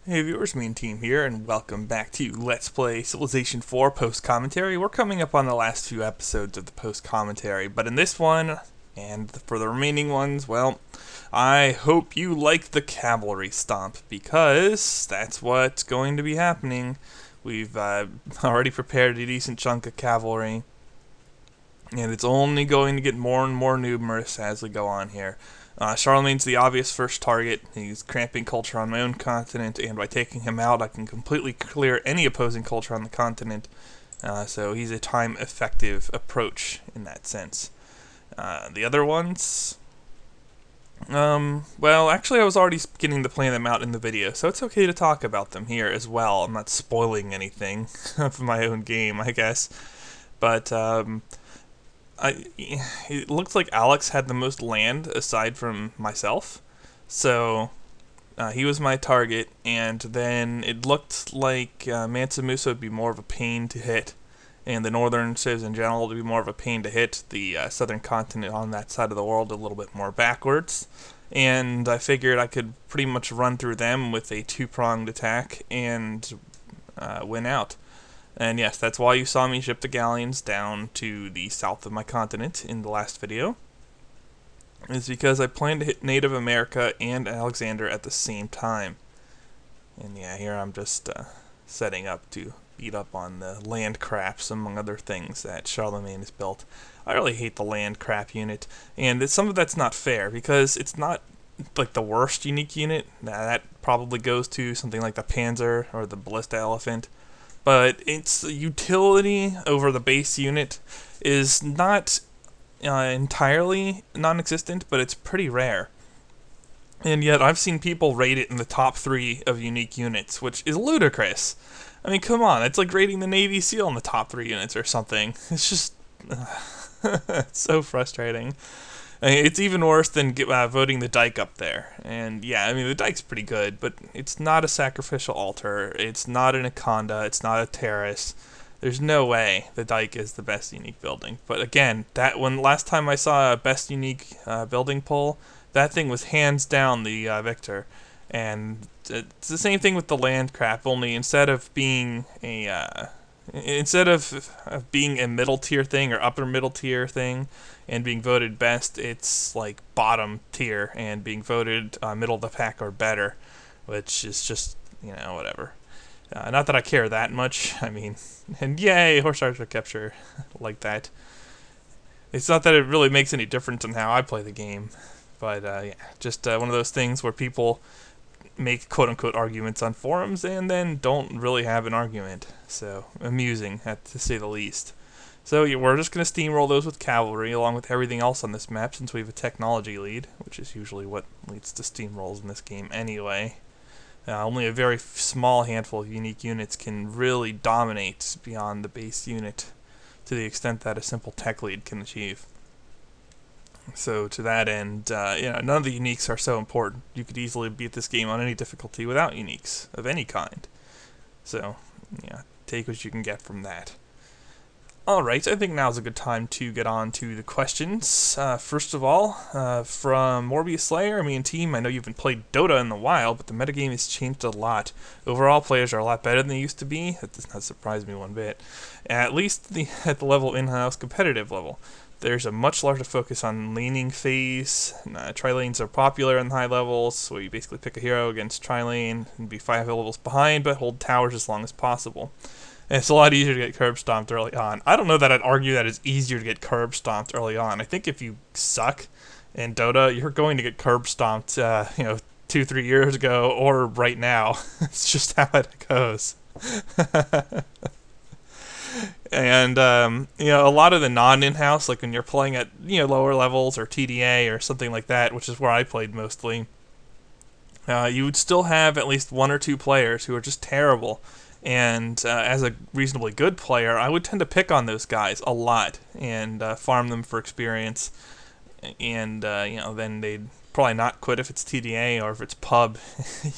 Hey viewers, Mean Team here, and welcome back to Let's Play Civilization 4 post-commentary. We're coming up on the last few episodes of the post-commentary, but in this one, and for the remaining ones, well, I hope you like the cavalry stomp, because that's what's going to be happening. We've already prepared a decent chunk of cavalry, and it's only going to get more and more numerous as we go on here. Charlemagne's the obvious first target. He's cramping culture on my own continent, and by taking him out, I can completely clear any opposing culture on the continent. So he's a time-effective approach in that sense. The other ones... well, actually I was already beginning to plan them out in the video, so it's okay to talk about them here as well. I'm not spoiling anything of my own game, I guess. But, it looks like Alex had the most land aside from myself, so he was my target, and then it looked like Mansa Musa would be more of a pain to hit, and the northern civs in general would be more of a pain to hit, the southern continent on that side of the world a little bit more backwards, and I figured I could pretty much run through them with a two-pronged attack and win out. And yes, that's why you saw me ship the galleons down to the south of my continent in the last video. It's because I plan to hit Native America and Alexander at the same time. And yeah, here I'm just setting up to beat up on the land craps, among other things, that Charlemagne has built. I really hate the land crap unit, and some of that's not fair, because it's not like the worst unique unit. That probably goes to something like the Panzer or the Ballista Elephant. But its utility over the base unit is not entirely non-existent, but it's pretty rare. And yet I've seen people rate it in the top 3 of unique units, which is ludicrous. I mean, come on, it's like rating the Navy SEAL in the top 3 units or something. It's just... it's so frustrating. I mean, it's even worse than voting the Dyke up there. And yeah, I mean, the Dyke's pretty good, but it's not a sacrificial altar. It's not an Aconda. It's not a terrace. There's no way the Dyke is the best unique building. But again, last time I saw a best unique building poll, that thing was hands down the victor. And it's the same thing with the land crap, only instead of being a being a middle tier thing or upper middle tier thing and being voted best, it's like bottom tier and being voted middle of the pack or better, which is just, whatever. Not that I care that much. I mean, and yay, horse archer capture like that. It's not that it really makes any difference in how I play the game, but yeah, just one of those things where people make quote-unquote arguments on forums and then don't really have an argument. So, amusing, to say the least. So yeah, we're just going to steamroll those with cavalry along with everything else on this map, since we have a technology lead, which is usually what leads to steamrolls in this game anyway. Only a very small handful of unique units can really dominate beyond the base unit to the extent that a simple tech lead can achieve. So to that end, none of the uniques are so important. You could easily beat this game on any difficulty without uniques of any kind. So, yeah, take what you can get from that. Alright, I think now's a good time to get on to the questions. First of all, from Morbius Slayer, me and team, I know you haven't played Dota in a while, but the metagame has changed a lot. Overall, players are a lot better than they used to be. That does not surprise me one bit. At least at the level in-house competitive level. There's a much larger focus on laning phase. Tri-lanes are popular in high levels, so you basically pick a hero against tri-lane and be 5 levels behind, but hold towers as long as possible. And it's a lot easier to get curb stomped early on. I don't know that I'd argue that it's easier to get curb stomped early on. I think if you suck in Dota, you're going to get curb stomped, 2-3 years ago or right now. It's just how it goes. And, a lot of the non-in-house, like when you're playing at, lower levels or TDA or something like that, which is where I played mostly, you would still have at least 1 or 2 players who are just terrible. And as a reasonably good player, I would tend to pick on those guys a lot and farm them for experience. And, then they'd probably not quit if it's TDA or if it's pub.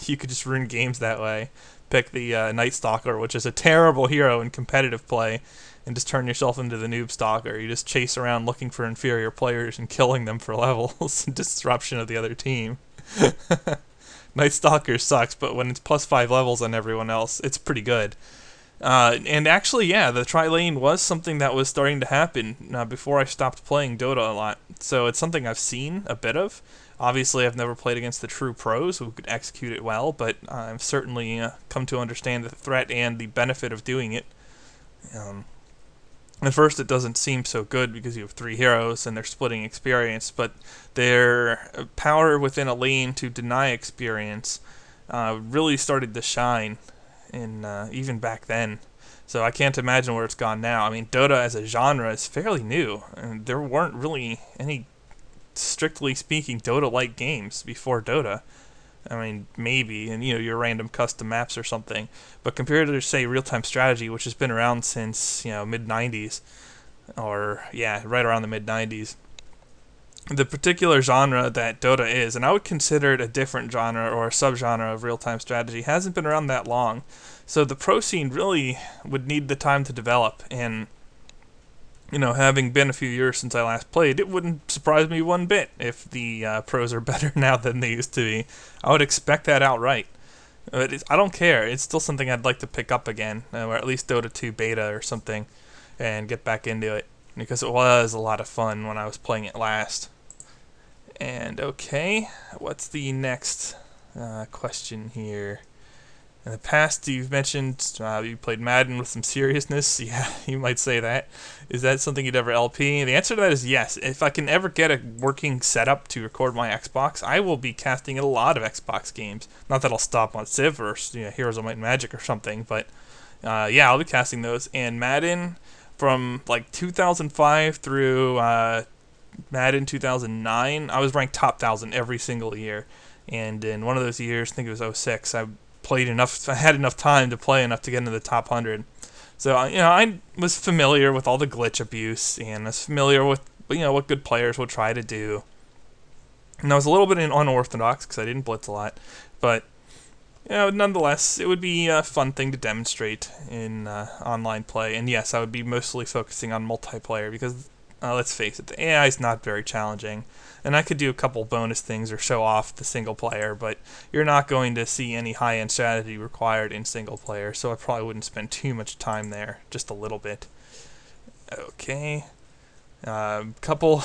You could just ruin games that way. Pick the Night Stalker, which is a terrible hero in competitive play, and just turn yourself into the Noob Stalker. You just chase around looking for inferior players and killing them for levels and disruption of the other team. Night Stalker sucks, but when it's +5 levels on everyone else, it's pretty good. And actually, yeah, the tri-lane was something that was starting to happen before I stopped playing Dota a lot. So it's something I've seen a bit of. Obviously, I've never played against the true pros who could execute it well, but I've certainly come to understand the threat and the benefit of doing it. At first, it doesn't seem so good because you have 3 heroes and they're splitting experience, but their power within a lane to deny experience really started to shine in even back then. So I can't imagine where it's gone now. I mean, Dota as a genre is fairly new, and there weren't really any, strictly speaking, Dota-like games before Dota. I mean, maybe, and your random custom maps or something. But compared to, say, real-time strategy, which has been around since, mid-90s, or, yeah, right around the mid-90s, the particular genre that Dota is, and I would consider it a different genre or a subgenre of real-time strategy, hasn't been around that long. So the pro scene really would need the time to develop, and having been a few years since I last played, it wouldn't surprise me one bit if the pros are better now than they used to be. I would expect that outright. But I don't care. It's still something I'd like to pick up again, or at least Dota 2 beta or something, and get back into it, because it was a lot of fun when I was playing it last. And okay, what's the next question here? In the past, you've mentioned you played Madden with some seriousness. Yeah, you might say that. Is that something you'd ever LP? The answer to that is yes. If I can ever get a working setup to record my Xbox, I will be casting a lot of Xbox games. Not that I'll stop on Civ or Heroes of Might and Magic or something, but yeah, I'll be casting those. And Madden, from like 2005 through Madden 2009, I was ranked top 1,000 every single year. And in one of those years, I think it was 06, I had enough time to play enough to get into the top 100. So I was familiar with all the glitch abuse, and I was familiar with what good players would try to do. And I was a little bit unorthodox because I didn't blitz a lot, but nonetheless, it would be a fun thing to demonstrate in online play. And yes, I would be mostly focusing on multiplayer because let's face it, the AI is not very challenging. And I could do a couple bonus things or show off the single player, but you're not going to see any high-end strategy required in single player, so I probably wouldn't spend too much time there, just a little bit. Okay. Couple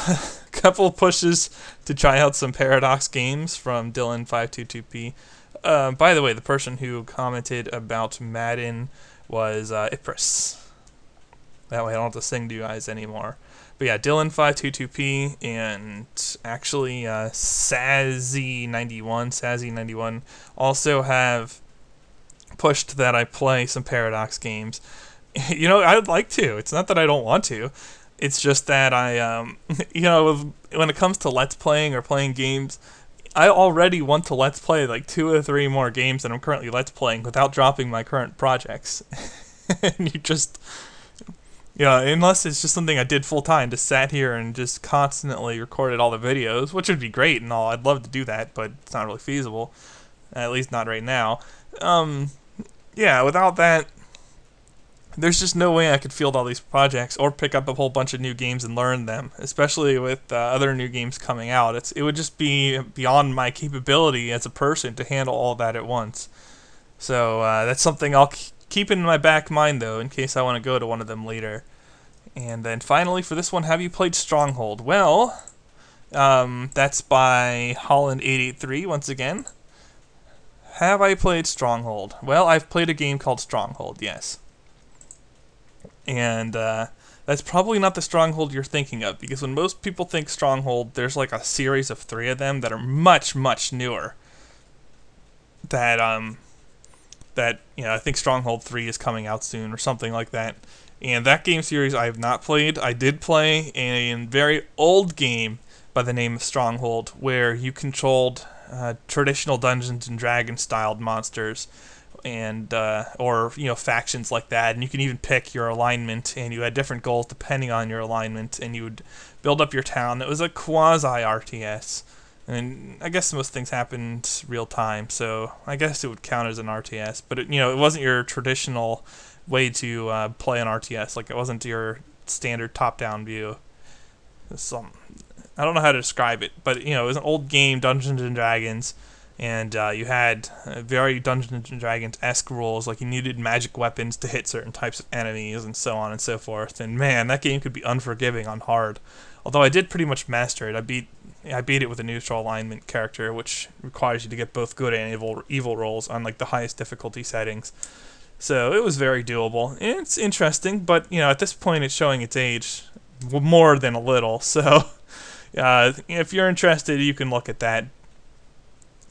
pushes to try out some Paradox games from Dylan522P. By the way, the person who commented about Madden was Ipris. That way I don't have to sing to you guys anymore. But yeah, Dylan522P and actually Sazzy91 also have pushed that I play some Paradox games. I'd like to. It's not that I don't want to. It's just that I, when it comes to Let's Playing or playing games, I already want to Let's Play like 2 or 3 more games that I'm currently Let's Playing without dropping my current projects. And you just... unless it's just something I did full time, just sat here and just constantly recorded all the videos, which would be great and all. I'd love to do that, but it's not really feasible. At least not right now. Yeah, without that, there's just no way I could field all these projects or pick up a whole bunch of new games and learn them, especially with other new games coming out. It would just be beyond my capability as a person to handle all that at once. So that's something I'll keep in my back mind, though, in case I want to go to one of them later. And then finally, for this one, have you played Stronghold? Well, that's by Holland883, once again. Have I played Stronghold? Well, I've played a game called Stronghold, yes. And that's probably not the Stronghold you're thinking of, because when most people think Stronghold, there's like a series of 3 of them that are much, much newer. That I think Stronghold 3 is coming out soon or something like that. And that game series I have not played. I did play a very old game by the name of Stronghold, where you controlled traditional Dungeons and Dragons styled monsters and or factions like that, and you can even pick your alignment, and you had different goals depending on your alignment, and you would build up your town. It was a quasi RTS. And I guess most things happened real time, so I guess it would count as an RTS. But it wasn't your traditional way to play an RTS. Like, it wasn't your standard top-down view. I don't know how to describe it, but it was an old game, Dungeons and Dragons, and you had very Dungeons and Dragons-esque rules, like you needed magic weapons to hit certain types of enemies and so on and so forth. And man, that game could be unforgiving on hard. Although I did pretty much master it. I beat it with a neutral alignment character, which requires you to get both good and evil rolls on like the highest difficulty settings. So it was very doable. And it's interesting, but at this point it's showing its age more than a little. So if you're interested, you can look at that.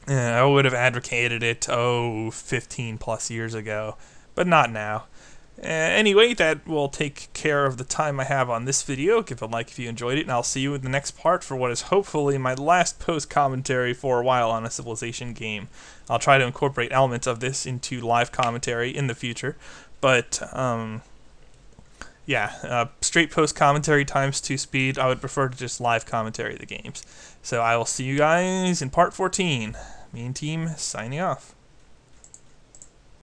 I would have advocated it 15 plus years ago, but not now. Anyway, that will take care of the time I have on this video. Give a like if you enjoyed it, and I'll see you in the next part for what is hopefully my last post-commentary for a while on a Civilization game. I'll try to incorporate elements of this into live commentary in the future, but yeah, straight post-commentary times 2 speed. I would prefer to just live commentary the games. So I will see you guys in part 14. Me and team signing off.